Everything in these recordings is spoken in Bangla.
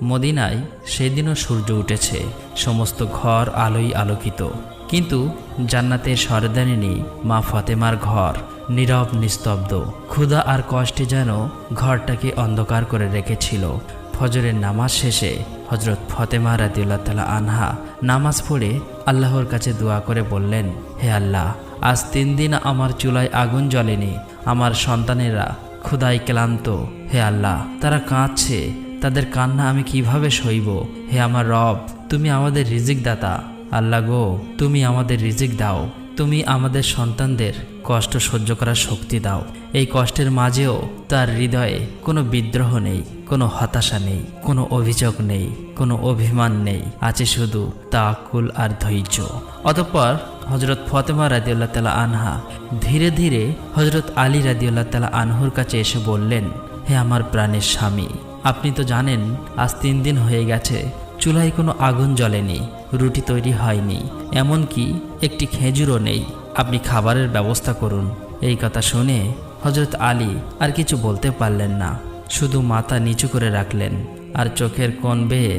মদিনায় সেদিনও সূর্য উঠেছে, সমস্ত ঘর আলোয় আলোকিত। কিন্তু জান্নাতের সরদারিনী মা ফাতেমার ঘর নীরব নিস্তব্ধ। ক্ষুধা আর কষ্টে যেন ঘরটাকে অন্ধকার করে রেখেছিল। ফজরের নামাজ শেষে হজরত ফাতেমা রাদিয়াল্লাহু তাআলা আনহা নামাজ পড়ে আল্লাহর কাছে দোয়া করে বললেন, হে আল্লাহ, আজ 3 দিন আমার চুলায় আগুন জ্বলেনি। আমার সন্তানেরা ক্ষুধায় ক্লান্ত। হে আল্লাহ, তারা কাঁদছে, তাদের কান্না আমি কিভাবে সইব? হে আমার রব, তুমি আমাদের রিজিক দাতা। আল্লাহ গো, তুমি আমাদের রিজিক দাও। তুমি আমাদের সন্তানদের কষ্ট সহ্য করার শক্তি দাও। এই কষ্টের মাঝেও তার হৃদয়ে কোনো বিদ্রোহ নেই, কোনো হতাশা নেই, কোনো অভিযোগ নেই, কোনো অভিমান নেই, আছে শুধু তাওয়াক্কুল আর ধৈর্য। অতঃপর হজরত ফাতেমা রাদিয়াল্লাহু তাআলা আনহা ধীরে ধীরে হজরত আলী রাদিয়াল্লাহু তাআলা আনহুর কাছে এসে বললেন, হে আমার প্রাণের স্বামী, আপনি তো জানেন আজ 3 দিন হয়ে গেছে চুলায় কোনো আগুন জ্বলেনি, রুটি তৈরি হয়নি, এমনকি একটি খেজুরও নেই। আপনি খাবারের ব্যবস্থা করুন। এই কথা শুনে হজরত আলী আর কিছু বলতে পারলেন না, শুধু মাথা নিচু করে রাখলেন আর চোখের কোণ বেয়ে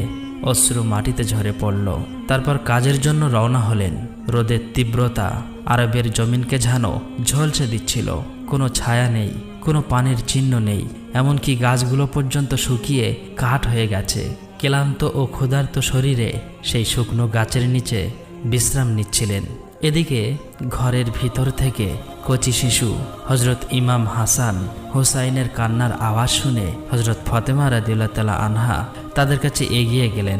অশ্রু মাটিতে ঝরে পড়ল। তারপর কাজের জন্য রওনা হলেন। রোদের তীব্রতা আরবের জমিনকে যেন ঝলসে দিচ্ছিল। কোনো ছায়া নেই, কোনো পানির চিহ্ন নেই, এমনকি গাছগুলো পর্যন্ত শুকিয়ে কাঠ হয়ে গেছে। ক্লান্ত ও ক্ষুধার্ত শরীরে সেই শুকনো গাছের নিচে বিশ্রাম নিচ্ছিলেন। এদিকে ঘরের ভিতর থেকে কচি শিশু হজরত ইমাম হাসান হুসাইনের কান্নার আওয়াজ শুনে হজরত ফাতেমা রাদিয়াল্লাহু তাআলা আনহা তাদের কাছে এগিয়ে গেলেন।